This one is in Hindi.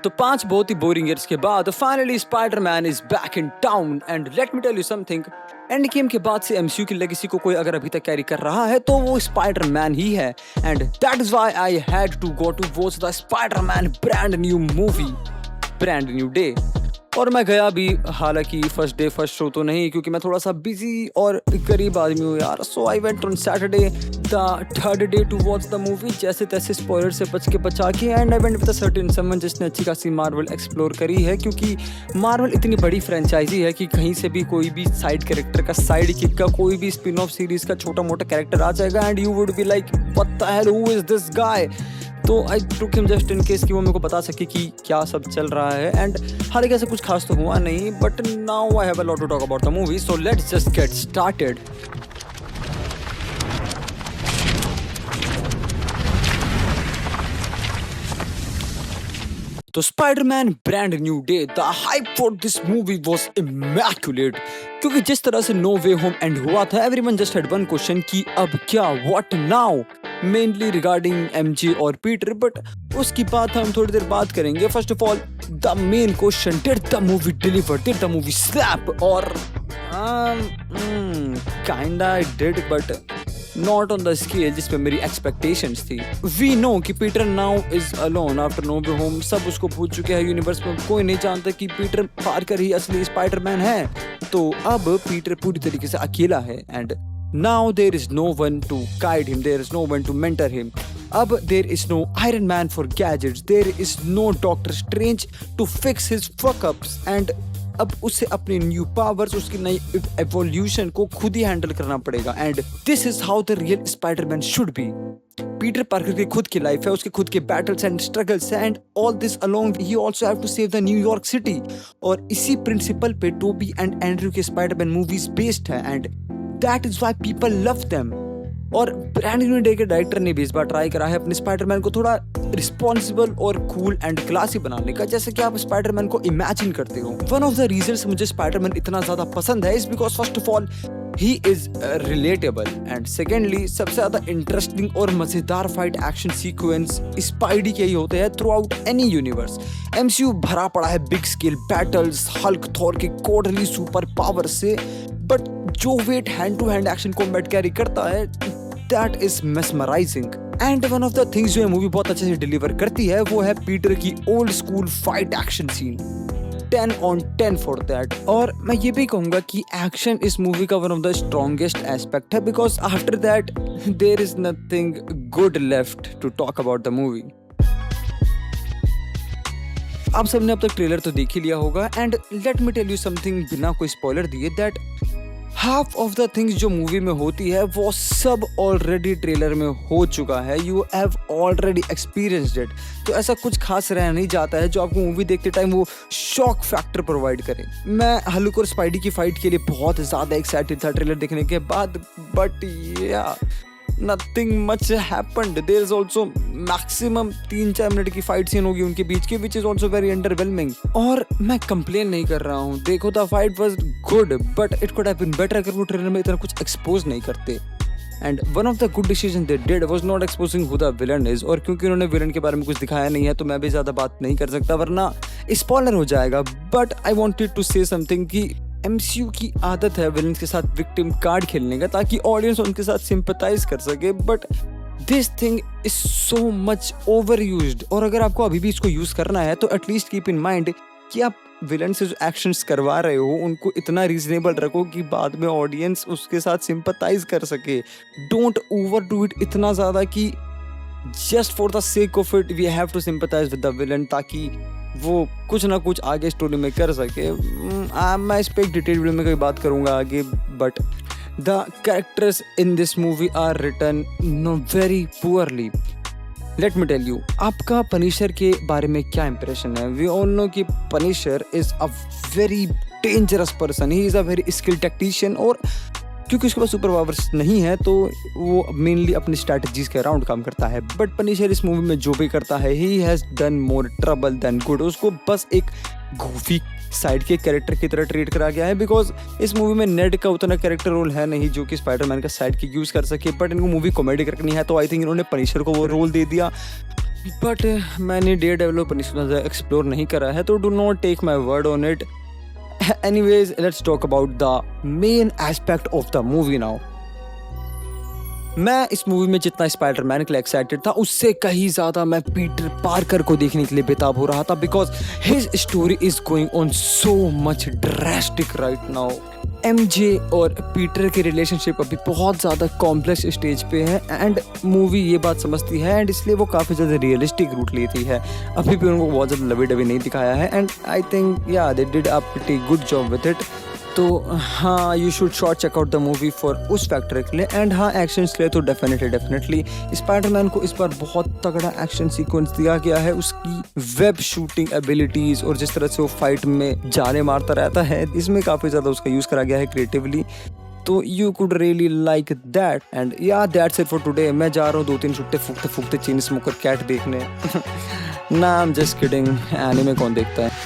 तो 5 बहुत ही बोरिंग ईयर्स के बाद finally Spider-Man is back in town and let me tell you something. Endgame के बाद से एमसीयू की लेगेसी को कोई अगर अभी तक कैरी कर रहा है तो वो स्पाइडरमैन ही है। And that is why I had to go to watch the Spider-Man brand new movie brand new day. और मैं गया भी, हालांकि फर्स्ट डे फर्स्ट शो तो नहीं, क्योंकि मैं थोड़ा सा बिजी और गरीब आदमी हूँ यार। So I went on Saturday the third day to watch the movie, जैसे तैसे स्पॉइलर से बचा के। And I went with a certain someone जिसने अच्छी खासी मार्वल एक्सप्लोर करी है, क्योंकि मार्वल इतनी बड़ी फ्रेंचाइजी है कि कहीं से भी कोई भी साइड कैरेक्टर का, साइड किक का, कोई भी स्पिन ऑफ सीरीज का छोटा मोटा कैरेक्टर आ जाएगा and you would be like what the hell, who is this guy. तो I took him just in case कि वो मेरे को बता सके कि क्या सब चल रहा है। एंड हालांकि ऐसा कुछ खास तो हुआ नहीं, but now I have a lot to talk about the movie, so let's just get started. तो Spiderman brand new day, the hype for this movie was immaculate, क्योंकि जिस तरह से नो वे होम एंड हुआ था, everyone just had one question कि अब क्या, what now, mainly regarding MJ और पीटर। बट उसकी बात हम थोड़ी देर बात करेंगे। First of all the main question, did the movie deliver, did the movie slap? और kinda I did, but not on the scale जिस पे मेरी एक्सपेक्टेशंस थी। वी नो कि Peter now is alone after no way home, सब उसको भूल चुके हैं यूनिवर्स में, कोई नहीं जानता कि पीटर पार्कर ही असली स्पाइडरमैन है। तो अब पीटर पूरी तरीके से अकेला है and now there is no one to guide him, there is no one to mentor him. अब there is no Iron Man for gadgets, there is no Doctor Strange to fix his fuck ups, and अब उसे अपनी न्यू पावर्स, उसकी नई एवोल्यूशन को खुद ही हैंडल करना पड़ेगा। And this is how the real Spider-Man should be. Peter Parker की खुद की लाइफ है, उसके खुद के बैटल्स एंड स्ट्रगल्स है, and all this along he also have to save the New York city. और इसी प्रिंसिपल पे टोबी एंड एंड्रयू के स्पाइडरमैन मूवीज बेस्ड है and that is why people love them. और ब्रांड न्यू डे के डायरेक्टर ने भी इस बार ट्राई करा है अपने स्पाइडरमैन को थोड़ा रिस्पॉन्सिबल और कूल एंड क्लासी बनाने का, जैसे कि आप स्पाइडरमैन को इमेजिन करते हो। वन ऑफ द रीजंस मुझे स्पाइडरमैन इतना ज्यादा पसंद है is because first of all he is relatable, and secondly सबसे ज्यादा इंटरेस्टिंग और मजेदार फाइट एक्शन सीक्वेंस स्पाइडी के ही होते हैं throughout any universe. MCU भरा पड़ा है big scale battles, Hulk, Thor के कोडली सुपर पावर से, बट जो वेट hand to hand action combat carry करता है that is mesmerizing. And one of the things जो ये मूवी बहुत अच्छे से डिलीवर करती है वो है पीटर की old school fight action scene. 10 on 10 for that. और मैं ये भी कहूंगा कि एक्शन इस मूवी का one of the strongest aspect है, because after that there is nothing good left to talk about the movie. आप सबने अब तक ट्रेलर तो देख ही लिया होगा, and let me tell you something बिना कोई स्पॉइलर दिए, that half of the things जो मूवी में होती है वो सब ऑलरेडी ट्रेलर में हो चुका है। You have already experienced it. तो ऐसा कुछ खास रह नहीं जाता है जो आपको मूवी देखते टाइम वो शॉक फैक्टर प्रोवाइड करे। मैं हल्क और स्पाइडी की फाइट के लिए बहुत ज़्यादा एक्साइटेड था ट्रेलर देखने के बाद, बट या nothing much happened. There is also maximum 3-4 minute की फाइट सीन होगी उनके बीच की, which is also very underwhelming. और मैं कंप्लेन नहीं कर रहा हूँ, देखो the fight was good but it could have been better अगर वो ट्रेलर में इतना कुछ एक्सपोज नहीं करते। And one of the good decision they did was not exposing who the villain is. और क्योंकि उन्होंने विलन के बारे में कुछ दिखाया नहीं है तो मैं भी ज़्यादा बात नहीं कर सकता वरना स्पॉइलर हो जाएगा। But I wanted to say something कि एमसीयू की आदत है विलन के साथ विक्टिम कार्ड खेलने का ताकि ऑडियंस उनके साथ सिंपैथाइज कर सके, but this thing is so much over used. और अगर आपको अभी भी इसको यूज करना है तो एटलीस्ट कीप इन माइंड कि आप विलन से जो एक्शंस करवा रहे हो उनको इतना रीजनेबल रखो कि बाद में ऑडियंस उसके साथ सिंपैथाइज कर सके। डोंट ओवर डू इट इतना ज़्यादा कि just for the sake of it we have to sympathise with the villain ताकि वो कुछ ना कुछ आगे स्टोरी में कर सके। मैं इस पर एक डिटेल वीडियो में कोई बात करूँगा आगे, but the characters in this movie are written no very poorly. Let me tell you, आपका पनिशर के बारे में क्या इंप्रेशन है? वी ऑल नो कि Punisher is a very dangerous person, he is a very skilled technician, और क्योंकि उसके पास सुपर पावर्स नहीं है तो वो मेनली अपनी स्ट्रैटेजीज के अराउंड काम करता है। बट पनिशर इस मूवी में जो भी करता है he has done more trouble than good. उसको बस एक गोफी साइड के कैरेक्टर की तरह ट्रीट करा गया है, बिकॉज इस मूवी में नेड का उतना कैरेक्टर रोल है नहीं जो कि स्पाइडरमैन का साइड किक यूज़ कर सके। बट इनको मूवी कॉमेडी करनी है तो आई थिंक इन्होंने पनिशर को वो रोल दे दिया। बट मैंने डेयरडेविल और पनिशमेंट एक्सप्लोर नहीं करा है, तो do not take my word on it. Anyways, let's talk about the main aspect of the movie now. मैं इस मूवी में जितना स्पाइडरमैन के लिए एक्साइटेड था, उससे कहीं ज़्यादा मैं पीटर पार्कर को देखने के लिए बेताब हो रहा था, because his story is going on so much drastic right now. MJ और पीटर की रिलेशनशिप अभी बहुत ज़्यादा कॉम्प्लेक्स स्टेज पे है, एंड मूवी ये बात समझती है, एंड इसलिए वो काफ़ी ज़्यादा रियलिस्टिक रूट लेती है. अभी भी उनको बहुत ज़्यादा लवी डवी नहीं दिखाया है, and I think yeah they did a pretty good job with it. तो हाँ, you should short check out the movie for उस फैक्टर के लिए. एंड हाँ, एक्शन के लिए तो डेफिनेटली स्पाइडरमैन को इस बार बहुत तगड़ा एक्शन सीक्वेंस दिया गया है. उसकी वेब शूटिंग एबिलिटीज और जिस तरह से वो फाइट में जाने मारता रहता है, इसमें काफ़ी ज़्यादा उसका यूज़ करा गया है क्रिएटिवली. तो you could really like that. And या दैट्स इट फॉर टुडे. मैं जा रहा हूँ 2-3 छुट्टे फूकते चेन स्मोकर कैट देखने. ना, I am just kidding. Anime कौन देखता है.